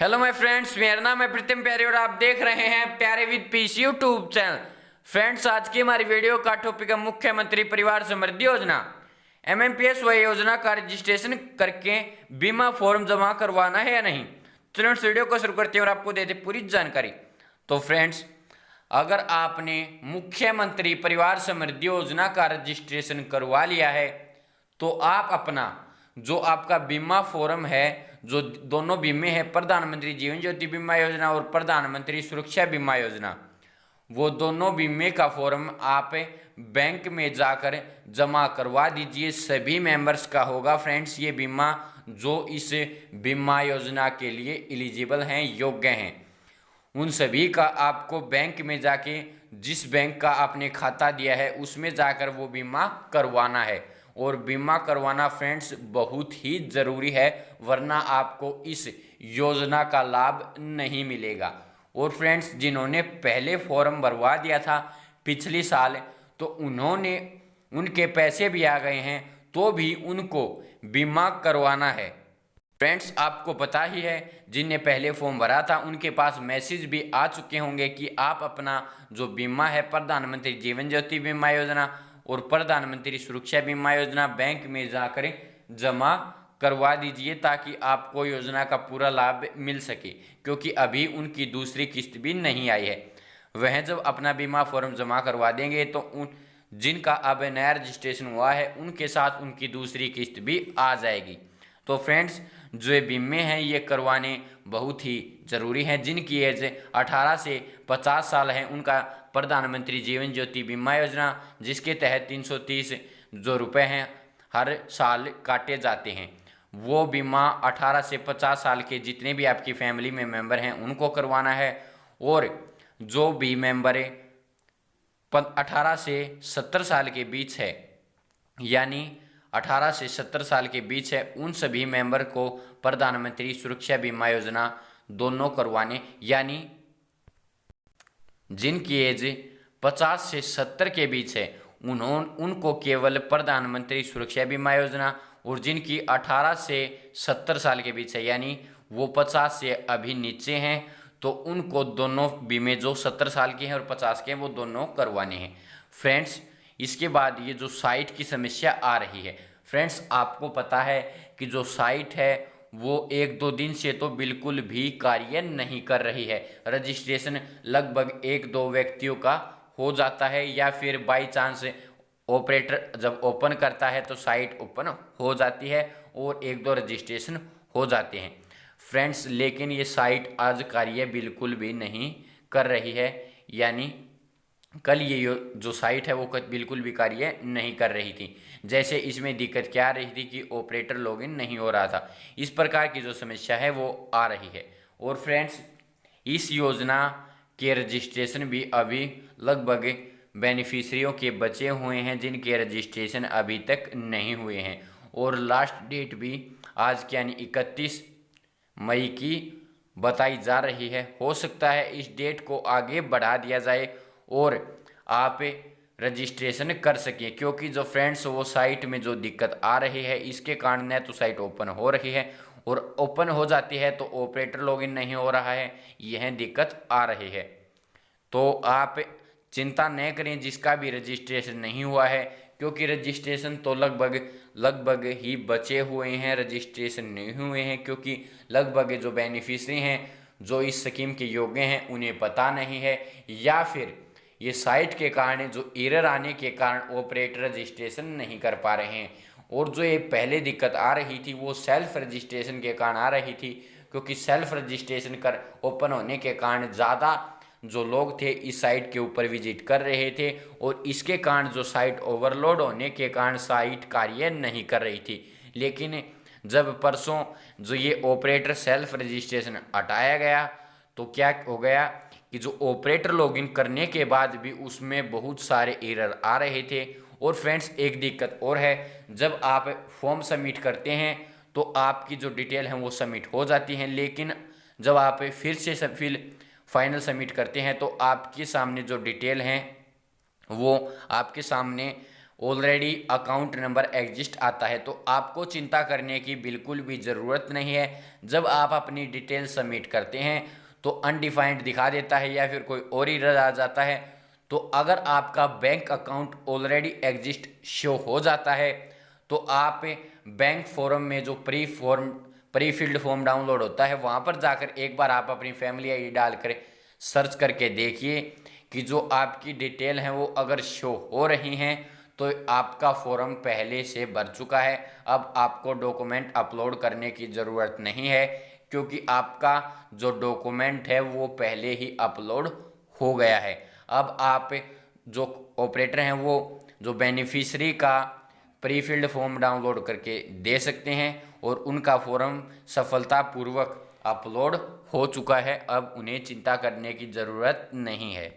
Hello my friends, मेरा नाम है प्रीतम प्यारे और आप देख रहे हैं प्यारे with piece YouTube channel. Friends, आज की हमारी वीडियो का टॉपिक है मुख्यमंत्री परिवार समृद्धि योजना। एमएमपीएस वह योजना का रजिस्ट्रेशन करके बीमा फॉर्म जमा करवाना है या नहीं। चलो इस वीडियो को शुरू करते हैं और आपको देते पूरी जानकारी। तो फ्रेंड्स, अगर आपने मुख्यमंत्री परिवार समृद्धि योजना का रजिस्ट्रेशन करवा लिया है तो आप अपना जो आपका बीमा फॉर्म है, जो दोनों बीमे हैं, प्रधानमंत्री जीवन ज्योति बीमा योजना और प्रधानमंत्री सुरक्षा बीमा योजना, वो दोनों बीमे का फॉर्म आप बैंक में जाकर जमा करवा दीजिए। सभी मेंबर्स का होगा फ्रेंड्स ये बीमा, जो इस बीमा योजना के लिए एलिजिबल हैं, योग्य हैं। उन सभी का आपको बैंक में जाके, जिस बैंक का आपने खाता दिया है उसमें जाकर वो बीमा करवाना है। और बीमा करवाना फ्रेंड्स बहुत ही ज़रूरी है, वरना आपको इस योजना का लाभ नहीं मिलेगा। और फ्रेंड्स, जिन्होंने पहले फॉर्म भरवा दिया था पिछली साल, तो उनके पैसे भी आ गए हैं, तो भी उनको बीमा करवाना है। फ्रेंड्स, आपको पता ही है, जिनने पहले फॉर्म भरा था उनके पास मैसेज भी आ चुके होंगे कि आप अपना जो बीमा है, प्रधानमंत्री जीवन ज्योति बीमा योजना और प्रधानमंत्री सुरक्षा बीमा योजना, बैंक में जाकर जमा करवा दीजिए ताकि आपको योजना का पूरा लाभ मिल सके, क्योंकि अभी उनकी दूसरी किस्त भी नहीं आई है। वह जब अपना बीमा फॉर्म जमा करवा देंगे तो उन जिनका अब नया रजिस्ट्रेशन हुआ है उनके साथ उनकी दूसरी किस्त भी आ जाएगी। तो फ्रेंड्स, जो ये बीमे हैं ये करवाने बहुत ही ज़रूरी हैं। जिनकी एज 18 से 50 साल है उनका प्रधानमंत्री जीवन ज्योति बीमा योजना, जिसके तहत 330 जो रुपये हैं हर साल काटे जाते हैं, वो बीमा 18 से 50 साल के जितने भी आपकी फैमिली में मेंबर हैं उनको करवाना है। और जो भी मेंबर 18 से 70 साल के बीच है, यानी 18 से 70 साल के बीच है, उन सभी मेंबर को प्रधानमंत्री सुरक्षा बीमा योजना दोनों करवाने, यानी जिनकी एज 50 से 70 के बीच है उनको केवल प्रधानमंत्री सुरक्षा बीमा योजना, और जिनकी 18 से 70 साल के बीच है, यानी वो 50 से अभी नीचे हैं, तो उनको दोनों बीमे, जो 70 साल के हैं और 50 के हैं, वो दोनों करवाने हैं। फ्रेंड्स, इसके बाद ये जो साइट की समस्या आ रही है, फ्रेंड्स आपको पता है कि जो साइट है वो 1-2 दिन से तो बिल्कुल भी कार्य नहीं कर रही है। रजिस्ट्रेशन लगभग 1-2 व्यक्तियों का हो जाता है, या फिर बाई चांस ऑपरेटर जब ओपन करता है तो साइट ओपन हो जाती है और 1-2 रजिस्ट्रेशन हो जाते हैं फ्रेंड्स। लेकिन ये साइट आज कार्य बिल्कुल भी नहीं कर रही है, यानी कल ये जो साइट है वो बिल्कुल भी कार्य नहीं कर रही थी। जैसे इसमें दिक्कत क्या आ रही थी कि ऑपरेटर लॉगिन नहीं हो रहा था। इस प्रकार की जो समस्या है वो आ रही है। और फ्रेंड्स, इस योजना के रजिस्ट्रेशन भी अभी लगभग बेनिफिशरियों के बचे हुए हैं, जिनके रजिस्ट्रेशन अभी तक नहीं हुए हैं। और लास्ट डेट भी आज की यानी 31 मई की बताई जा रही है। हो सकता है इस डेट को आगे बढ़ा दिया जाए और आप रजिस्ट्रेशन कर सकें, क्योंकि जो फ्रेंड्स वो साइट में जो दिक्कत आ रही है इसके कारण न तो साइट ओपन हो रही है, और ओपन हो जाती है तो ऑपरेटर लॉगिन नहीं हो रहा है, यह दिक्कत आ रही है। तो आप चिंता न करें जिसका भी रजिस्ट्रेशन नहीं हुआ है, क्योंकि रजिस्ट्रेशन तो लगभग ही बचे हुए हैं, रजिस्ट्रेशन नहीं हुए हैं, क्योंकि लगभग जो बेनिफिशरी हैं, जो इस स्कीम के योग्य हैं, उन्हें पता नहीं है, या फिर ये साइट के कारण, जो एरर आने के कारण ऑपरेटर रजिस्ट्रेशन नहीं कर पा रहे हैं। और जो ये पहले दिक्कत आ रही थी वो सेल्फ रजिस्ट्रेशन के कारण आ रही थी, क्योंकि सेल्फ रजिस्ट्रेशन कर ओपन होने के कारण ज़्यादा जो लोग थे इस साइट के ऊपर विजिट कर रहे थे, और इसके कारण जो साइट ओवरलोड होने के कारण साइट कार्य नहीं कर रही थी। लेकिन जब परसों जो ये ऑपरेटर सेल्फ रजिस्ट्रेशन हटाया गया तो क्या हो गया कि जो ऑपरेटर लॉगिन करने के बाद भी उसमें बहुत सारे एरर आ रहे थे। और फ्रेंड्स, एक दिक्कत और है, जब आप फॉर्म सबमिट करते हैं तो आपकी जो डिटेल है वो सबमिट हो जाती हैं, लेकिन जब आप फिर से फाइनल सबमिट करते हैं तो आपके सामने जो डिटेल हैं वो आपके सामने ऑलरेडी अकाउंट नंबर एग्जिस्ट आता है, तो आपको चिंता करने की बिल्कुल भी ज़रूरत नहीं है। जब आप अपनी डिटेल सबमिट करते हैं तो अनडिफाइंड दिखा देता है या फिर कोई और ही रह आ जाता है। तो अगर आपका bank account already exist show हो जाता है तो आप बैंक फॉर्म में जो प्री फिल्ड फॉर्म डाउनलोड होता है वहाँ पर जाकर एक बार आप अपनी फैमिली आईडी डालकर सर्च करके देखिए कि जो आपकी डिटेल हैं वो अगर शो हो रही हैं तो आपका फॉर्म पहले से भर चुका है। अब आपको डॉक्यूमेंट अपलोड करने की ज़रूरत नहीं है, क्योंकि आपका जो डॉक्यूमेंट है वो पहले ही अपलोड हो गया है। अब आप जो ऑपरेटर हैं वो जो बेनिफिशियरी का प्री फिल्ड फॉर्म डाउनलोड करके दे सकते हैं और उनका फॉर्म सफलतापूर्वक अपलोड हो चुका है। अब उन्हें चिंता करने की ज़रूरत नहीं है।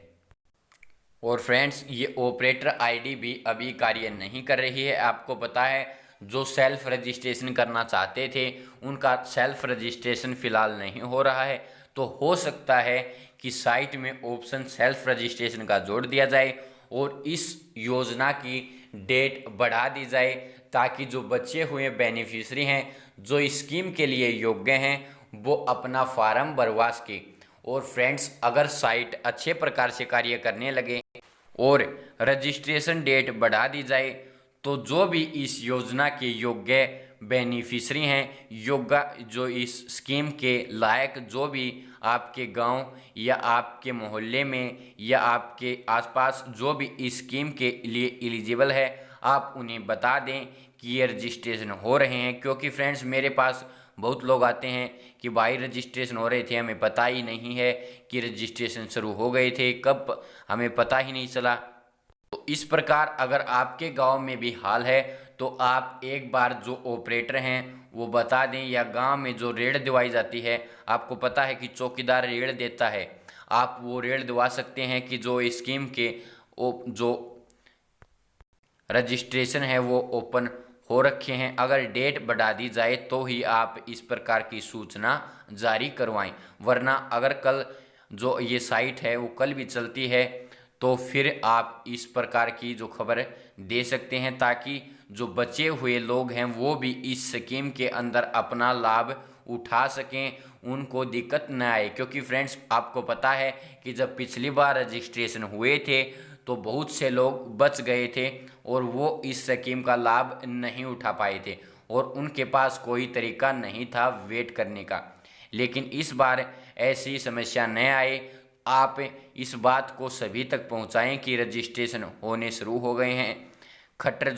और फ्रेंड्स, ये ऑपरेटर आईडी भी अभी कार्य नहीं कर रही है। आपको पता है जो सेल्फ रजिस्ट्रेशन करना चाहते थे उनका सेल्फ रजिस्ट्रेशन फ़िलहाल नहीं हो रहा है। तो हो सकता है कि साइट में ऑप्शन सेल्फ रजिस्ट्रेशन का जोड़ दिया जाए और इस योजना की डेट बढ़ा दी जाए, ताकि जो बचे हुए बेनिफिशियरी हैं जो स्कीम के लिए योग्य हैं वो अपना फार्म भरवा सके। और फ्रेंड्स, अगर साइट अच्छे प्रकार से कार्य करने लगे और रजिस्ट्रेशन डेट बढ़ा दी जाए तो जो भी इस योजना के योग्य बेनिफिशियरी हैं, योग्य जो इस स्कीम के लायक जो भी आपके गांव या आपके मोहल्ले में या आपके आसपास जो भी इस स्कीम के लिए एलिजिबल है, आप उन्हें बता दें कि ये रजिस्ट्रेशन हो रहे हैं। क्योंकि फ्रेंड्स, मेरे पास बहुत लोग आते हैं कि भाई रजिस्ट्रेशन हो रहे थे, हमें पता ही नहीं है कि रजिस्ट्रेशन शुरू हो गए थे, कब हमें पता ही नहीं चला। तो इस प्रकार अगर आपके गांव में भी हाल है तो आप एक बार जो ऑपरेटर हैं वो बता दें, या गांव में जो रेड दिवाई जाती है, आपको पता है कि चौकीदार रेड देता है, आप वो रेड दिवा सकते हैं कि जो स्कीम के जो रजिस्ट्रेशन है वो ओपन हो रखे हैं। अगर डेट बढ़ा दी जाए तो ही आप इस प्रकार की सूचना जारी करवाएं, वरना अगर कल जो ये साइट है वो कल भी चलती है तो फिर आप इस प्रकार की जो खबर दे सकते हैं, ताकि जो बचे हुए लोग हैं वो भी इस स्कीम के अंदर अपना लाभ उठा सकें, उनको दिक्कत न आए। क्योंकि फ्रेंड्स, आपको पता है कि जब पिछली बार रजिस्ट्रेशन हुए थे तो बहुत से लोग बच गए थे और वो इस स्कीम का लाभ नहीं उठा पाए थे और उनके पास कोई तरीका नहीं था वेट करने का। लेकिन इस बार ऐसी समस्या न आए, आप इस बात को सभी तक पहुंचाएं कि रजिस्ट्रेशन होने शुरू हो गए हैं। खट्टर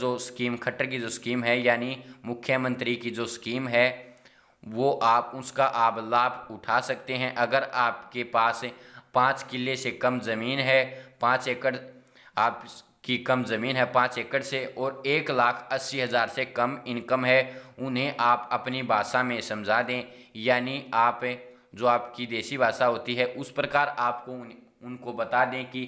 की जो स्कीम है, यानी मुख्यमंत्री की जो स्कीम है, वो उसका आप लाभ उठा सकते हैं। अगर आपके पास 5 किले से कम ज़मीन है, 5 एकड़ आपकी कम ज़मीन है 5 एकड़ से, और 1,80,000 से कम इनकम है, उन्हें आप अपनी भाषा में समझा दें, यानी आप जो आपकी देसी भाषा होती है उस प्रकार आपको उनको बता दें कि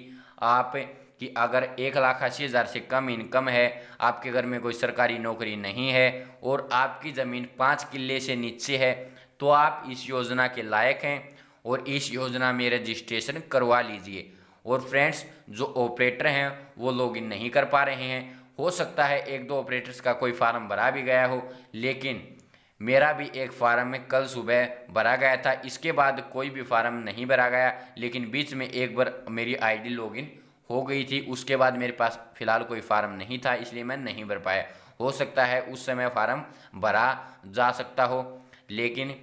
अगर 1,80,000 से कम इनकम है, आपके घर में कोई सरकारी नौकरी नहीं है और आपकी ज़मीन 5 किले से नीचे है, तो आप इस योजना के लायक हैं और इस योजना में रजिस्ट्रेशन करवा लीजिए। और फ्रेंड्स, जो ऑपरेटर हैं वो लॉगिन नहीं कर पा रहे हैं, हो सकता है 1-2 ऑपरेटर्स का कोई फार्म भरा भी गया हो, लेकिन मेरा भी एक फार्म में कल सुबह भरा गया था, इसके बाद कोई भी फार्म नहीं भरा गया। लेकिन बीच में एक बार मेरी आईडी लॉगिन हो गई थी, उसके बाद मेरे पास फ़िलहाल कोई फार्म नहीं था, इसलिए मैं नहीं भर पाया। हो सकता है उस समय फार्म भरा जा सकता हो, लेकिन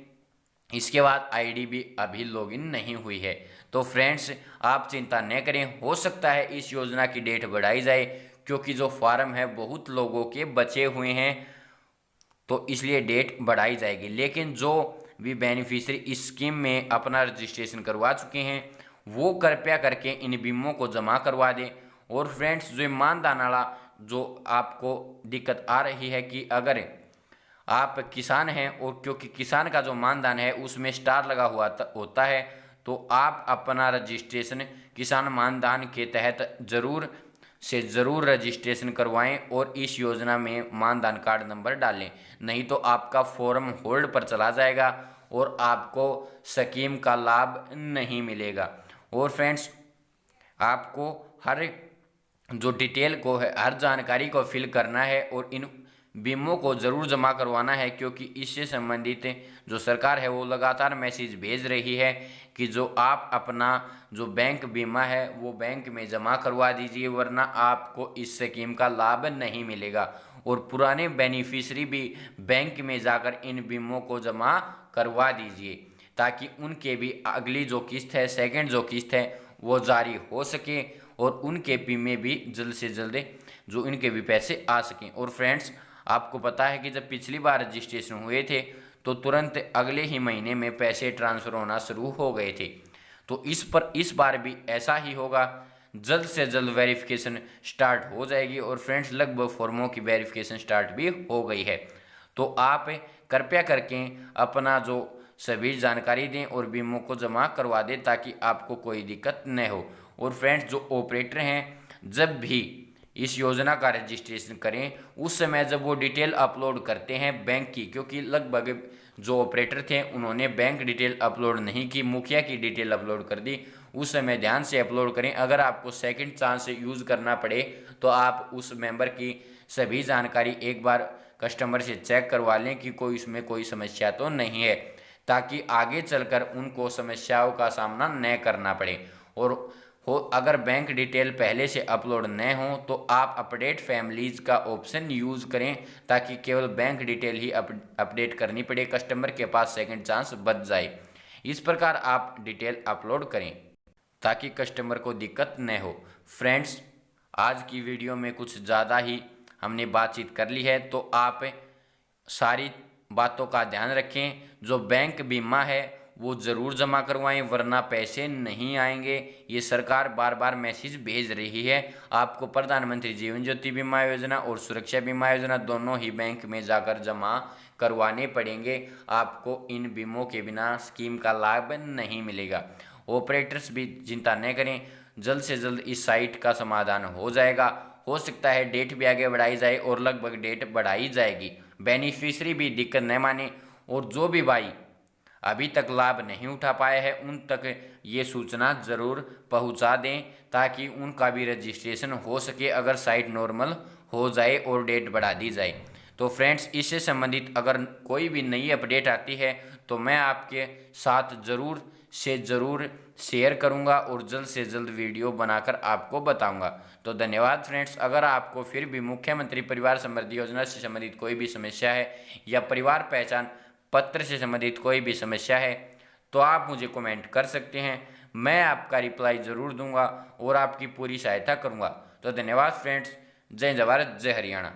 इसके बाद आईडी भी अभी लॉगिन नहीं हुई है। तो फ्रेंड्स, आप चिंता न करें, हो सकता है इस योजना की डेट बढ़ाई जाए, क्योंकि जो फार्म है बहुत लोगों के बचे हुए हैं, तो इसलिए डेट बढ़ाई जाएगी। लेकिन जो भी बेनिफिशियरी इस स्कीम में अपना रजिस्ट्रेशन करवा चुके हैं वो कृपया करके इन बीमों को जमा करवा दें। और फ्रेंड्स, जो मानधन वाला जो आपको दिक्कत आ रही है कि अगर आप किसान हैं और क्योंकि किसान का जो मानधन है उसमें स्टार लगा हुआ होता है, तो आप अपना रजिस्ट्रेशन किसान मानधन के तहत ज़रूर रजिस्ट्रेशन करवाएं और इस योजना में मानधन कार्ड नंबर डालें, नहीं तो आपका फॉर्म होल्ड पर चला जाएगा और आपको स्कीम का लाभ नहीं मिलेगा। और फ्रेंड्स, आपको हर जो डिटेल को है, हर जानकारी को फिल करना है और इन बीमों को ज़रूर जमा करवाना है, क्योंकि इससे संबंधित जो सरकार है वो लगातार मैसेज भेज रही है कि जो आप अपना जो बैंक बीमा है वो बैंक में जमा करवा दीजिए, वरना आपको इस स्कीम का लाभ नहीं मिलेगा। और पुराने बेनिफिशरी भी बैंक में जाकर इन बीमों को जमा करवा दीजिए, ताकि उनके भी अगली जो किस्त है, सेकंड जो किस्त है, वो जारी हो सके और उनके बीमे भी जल्द से जल्द जो इनके भी पैसे आ सकें। और फ्रेंड्स, आपको पता है कि जब पिछली बार रजिस्ट्रेशन हुए थे तो तुरंत अगले ही महीने में पैसे ट्रांसफ़र होना शुरू हो गए थे। तो इस बार भी ऐसा ही होगा, जल्द से जल्द वेरिफिकेशन स्टार्ट हो जाएगी। और फ्रेंड्स, लगभग फॉर्मों की वेरिफिकेशन स्टार्ट भी हो गई है। तो आप कृपया करके अपना जो सभी जानकारी दें और बीमों को जमा करवा दें, ताकि आपको कोई दिक्कत न हो। और फ्रेंड्स, जो ऑपरेटर हैं, जब भी इस योजना का रजिस्ट्रेशन करें उस समय जब वो डिटेल अपलोड करते हैं बैंक की, क्योंकि लगभग जो ऑपरेटर थे उन्होंने बैंक डिटेल अपलोड नहीं की, मुखिया की डिटेल अपलोड कर दी, उस समय ध्यान से अपलोड करें। अगर आपको सेकंड चांस यूज़ करना पड़े तो आप उस मेंबर की सभी जानकारी एक बार कस्टमर से चेक करवा लें कि कोई इसमें कोई समस्या तो नहीं है, ताकि आगे चलकर उनको समस्याओं का सामना न करना पड़े। और अगर बैंक डिटेल पहले से अपलोड न हो तो आप अपडेट फैमिलीज़ का ऑप्शन यूज़ करें, ताकि केवल बैंक डिटेल ही अपडेट करनी पड़े, कस्टमर के पास सेकंड चांस बच जाए। इस प्रकार आप डिटेल अपलोड करें ताकि कस्टमर को दिक्कत न हो। फ्रेंड्स, आज की वीडियो में कुछ ज़्यादा ही हमने बातचीत कर ली है, तो आप सारी बातों का ध्यान रखें। जो बैंक बीमा है वो ज़रूर जमा करवाएं, वरना पैसे नहीं आएंगे। ये सरकार बार बार मैसेज भेज रही है। आपको प्रधानमंत्री जीवन ज्योति बीमा योजना और सुरक्षा बीमा योजना दोनों ही बैंक में जाकर जमा करवाने पड़ेंगे। आपको इन बीमों के बिना स्कीम का लाभ नहीं मिलेगा। ऑपरेटर्स भी चिंता न करें, जल्द से जल्द इस साइट का समाधान हो जाएगा। हो सकता है डेट भी आगे बढ़ाई जाए और लगभग डेट बढ़ाई जाएगी। बेनिफिशरी भी दिक्कत न माने, और जो भी भाई अभी तक लाभ नहीं उठा पाए हैं उन तक ये सूचना ज़रूर पहुंचा दें, ताकि उनका भी रजिस्ट्रेशन हो सके अगर साइट नॉर्मल हो जाए और डेट बढ़ा दी जाए। तो फ्रेंड्स, इससे संबंधित अगर कोई भी नई अपडेट आती है तो मैं आपके साथ ज़रूर से ज़रूर शेयर करूंगा और जल्द से जल्द वीडियो बनाकर आपको बताऊंगा। तो धन्यवाद फ्रेंड्स। अगर आपको फिर भी मुख्यमंत्री परिवार समृद्धि योजना से संबंधित कोई भी समस्या है या परिवार पहचान पत्र से संबंधित कोई भी समस्या है तो आप मुझे कमेंट कर सकते हैं। मैं आपका रिप्लाई ज़रूर दूंगा और आपकी पूरी सहायता करूंगा। तो धन्यवाद फ्रेंड्स। जय जय भारत, जय हरियाणा।